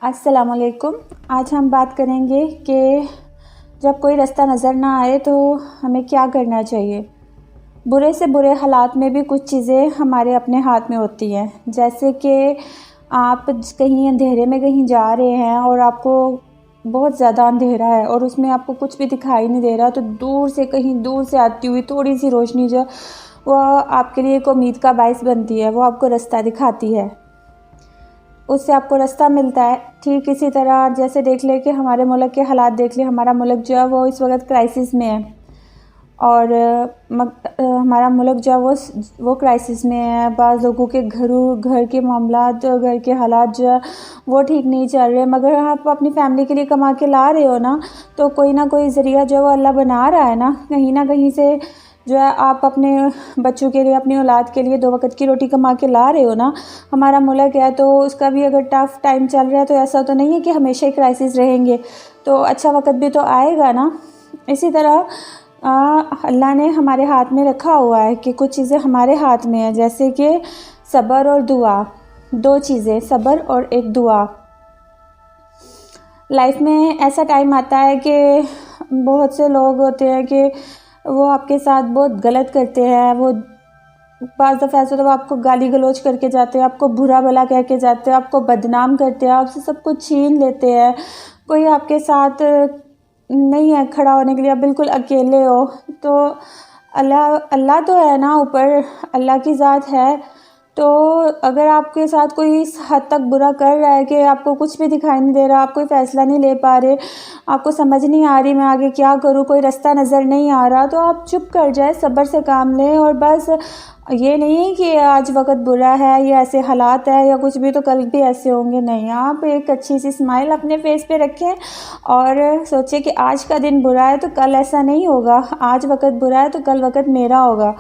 अस्सलामुअलैकुम। आज हम बात करेंगे कि जब कोई रास्ता नज़र ना आए तो हमें क्या करना चाहिए। बुरे से बुरे हालात में भी कुछ चीज़ें हमारे अपने हाथ में होती हैं। जैसे कि आप कहीं अंधेरे में कहीं जा रहे हैं और आपको बहुत ज़्यादा अंधेरा है और उसमें आपको कुछ भी दिखाई नहीं दे रहा, तो दूर से कहीं दूर से आती हुई थोड़ी सी रोशनी जो वो आपके लिए एक उम्मीद का बायस बनती है, वो आपको रास्ता दिखाती है, उससे आपको रास्ता मिलता है। ठीक इसी तरह जैसे देख ले कि हमारे मुल्क के हालात देख ले, हमारा मुल्क जो है वो इस वक्त क्राइसिस में है और हमारा मुल्क जो है वो क्राइसिस में है। बाज़ लोगों के घर के मामलात, घर के हालात जो है वो ठीक नहीं चल रहे, मगर आप अपनी फैमिली के लिए कमा के ला रहे हो ना, तो कोई ना कोई ज़रिया जो है वो अल्लाह बना रहा है ना कहीं से जो है आप अपने बच्चों के लिए, अपनी औलाद के लिए 2 वक्त की रोटी कमा के ला रहे हो ना। हमारा मुल्क है तो उसका भी अगर टफ़ टाइम चल रहा है तो ऐसा तो नहीं है कि हमेशा ही क्राइसिस रहेंगे, तो अच्छा वक्त भी तो आएगा ना। इसी तरह अल्लाह ने हमारे हाथ में रखा हुआ है कि कुछ चीज़ें हमारे हाथ में है, जैसे कि सब्र और दुआ। 2 चीज़ें, सब्र और एक दुआ। लाइफ में ऐसा टाइम आता है कि बहुत से लोग होते हैं कि वो आपके साथ बहुत गलत करते हैं। वो बाज़ दफ़ा ऐसा तो वो आपको गाली गलौज करके जाते हैं, आपको बुरा भला कह के जाते हैं, आपको बदनाम करते हैं, आपसे सब कुछ छीन लेते हैं। कोई आपके साथ नहीं है खड़ा होने के लिए, आप बिल्कुल अकेले हो। तो अल्लाह तो है ना ऊपर, अल्लाह की ज़ात है। तो अगर आपके साथ कोई इस हद तक बुरा कर रहा है कि आपको कुछ भी दिखाई नहीं दे रहा, आप कोई फ़ैसला नहीं ले पा रहे, आपको समझ नहीं आ रही मैं आगे क्या करूँ, कोई रास्ता नज़र नहीं आ रहा, तो आप चुप कर जाए, सब्र से काम लें। और बस ये नहीं कि आज वक्त बुरा है या ऐसे हालात है या कुछ भी तो कल भी ऐसे होंगे, नहीं। आप एक अच्छी सी स्माइल अपने फेस पे रखें और सोचें कि आज का दिन बुरा है तो कल ऐसा नहीं होगा, आज वक्त बुरा है तो कल वक्त मेरा होगा,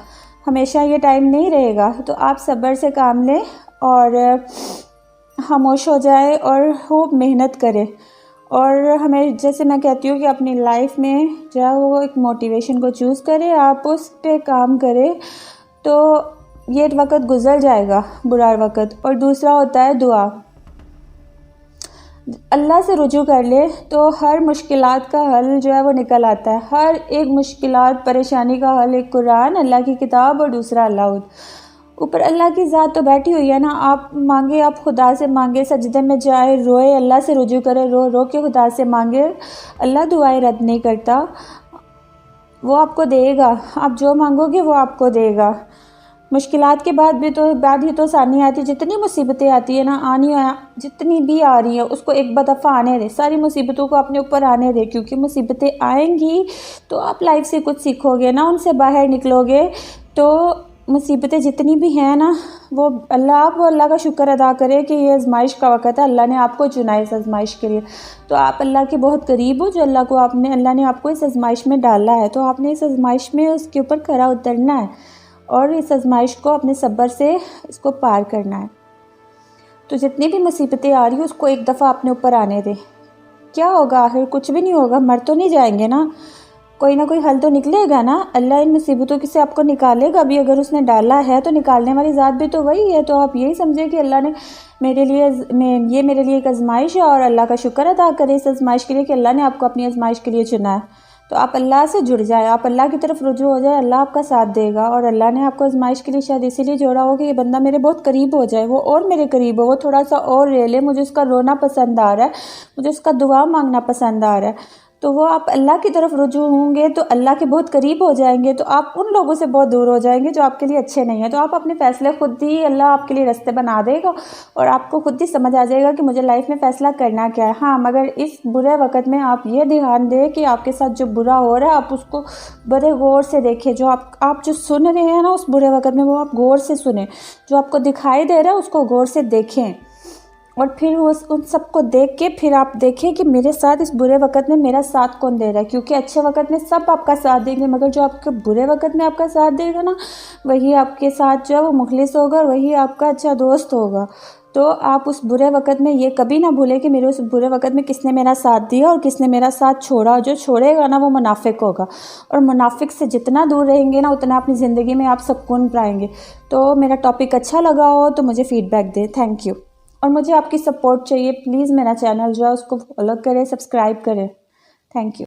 हमेशा ये टाइम नहीं रहेगा। तो आप सब्र से काम लें और खामोश हो जाए और खूब मेहनत करें। और हमें, जैसे मैं कहती हूँ कि अपनी लाइफ में जो है वो एक मोटिवेशन को चूज़ करें, आप उस पे काम करें तो ये वक्त गुजर जाएगा, बुरा वक्त। और दूसरा होता है दुआ। अल्लाह से रुजू कर ले तो हर मुश्किलात का हल जो है वो निकल आता है। हर एक मुश्किलात परेशानी का हल एक कुरान, अल्लाह की किताब, और दूसरा अल्लाह। ऊपर अल्लाह की ज़ात तो बैठी हुई है ना। आप मांगे, आप खुदा से मांगे, सजदे में जाए, रोए, अल्लाह से रुजू करे, रो रो के खुदा से मांगे। अल्लाह दुआएं रद्द नहीं करता, वो आपको देगा। आप जो मांगोगे वो आपको देगा। मुश्किलात के बाद ही तो आसानी आती है। जितनी मुसीबतें आती है ना, जितनी भी आ रही है उसको एक दफ़ा आने दे, सारी मुसीबतों को अपने ऊपर आने दे, क्योंकि मुसीबतें आएंगी तो आप लाइफ से कुछ सीखोगे ना, उनसे बाहर निकलोगे। तो मुसीबतें जितनी भी हैं ना, वो अल्लाह का शुक्र अदा करे कि ये आजमाइश का वक़्त है, अल्लाह ने आपको चुना है इस आजमाइश के लिए। तो आप अल्लाह के बहुत करीब हो, जो अल्लाह ने आपको इस आजमाइश में डाला है, तो आपने इस आजमाइश में उसके ऊपर खरा उतरना है और इस आजमाइश को अपने सब्र से इसको पार करना है। तो जितनी भी मुसीबतें आ रही है उसको एक दफ़ा अपने ऊपर आने दे। क्या होगा, आखिर कुछ भी नहीं होगा, मर तो नहीं जाएंगे ना, कोई ना कोई हल तो निकलेगा ना। अल्लाह इन मुसीबतों से आपको निकालेगा भी, अगर उसने डाला है तो निकालने वाली ज़ात भी तो वही है। तो आप यही समझे कि अल्लाह ने मेरे लिए एक आजमाइश है और अल्लाह का शुक्र अदा करें इस आजमाइश के लिए कि अल्लाह ने आपको अपनी आजमाइश के लिए चुना है। तो आप अल्लाह से जुड़ जाए, आप अल्लाह की तरफ रुजू हो जाए, अल्लाह आपका साथ देगा। और अल्लाह ने आपको आजमाइश के लिए शायद इसीलिए जोड़ा हो कि ये बंदा मेरे बहुत करीब हो जाए, वो और मेरे करीब हो, वो थोड़ा सा और ले ले, मुझे उसका रोना पसंद आ रहा है, मुझे उसका दुआ मांगना पसंद आ रहा है। तो वो आप अल्लाह की तरफ रुजू होंगे तो अल्लाह के बहुत करीब हो जाएंगे, तो आप उन लोगों से बहुत दूर हो जाएंगे जो आपके लिए अच्छे नहीं हैं। तो आप अपने फ़ैसले खुद ही, अल्लाह आपके लिए रास्ते बना देगा और आपको खुद ही समझ आ जाएगा कि मुझे लाइफ में फ़ैसला करना क्या है। हाँ, मगर इस बुरे वक्त में आप ये ध्यान दें कि आपके साथ जो बुरा हो रहा है आप उसको बड़े गौर से देखें। जो आप जो सुन रहे हैं ना उस बुरे वक्त में, वो आप गौर से सुने। जो आपको दिखाई दे रहा है उसको गौर से देखें और फिर उन सबको देख के फिर आप देखें कि मेरे साथ इस बुरे वक्त में मेरा साथ कौन दे रहा है। क्योंकि अच्छे वक्त में सब आपका साथ देंगे, मगर जो आपके बुरे वक्त में आपका साथ देगा ना, वही आपके साथ जो है वो मुखलिस होगा, वही आपका अच्छा दोस्त होगा। तो आप उस बुरे वक्त में ये कभी ना भूलें कि मेरे उस बुरे वक्त में किसने मेरा साथ दिया और किसने मेरा साथ छोड़ा। जो छोड़ेगा ना वो मुनाफिक होगा, और मुनाफिक से जितना दूर रहेंगे ना उतना अपनी ज़िंदगी में आप सुकून पाएंगे। तो मेरा टॉपिक अच्छा लगा हो तो मुझे फ़ीडबैक दें। Thank you. और मुझे आपकी सपोर्ट चाहिए। प्लीज़ मेरा चैनल जो है उसको फॉलो करें, सब्सक्राइब करें। Thank you.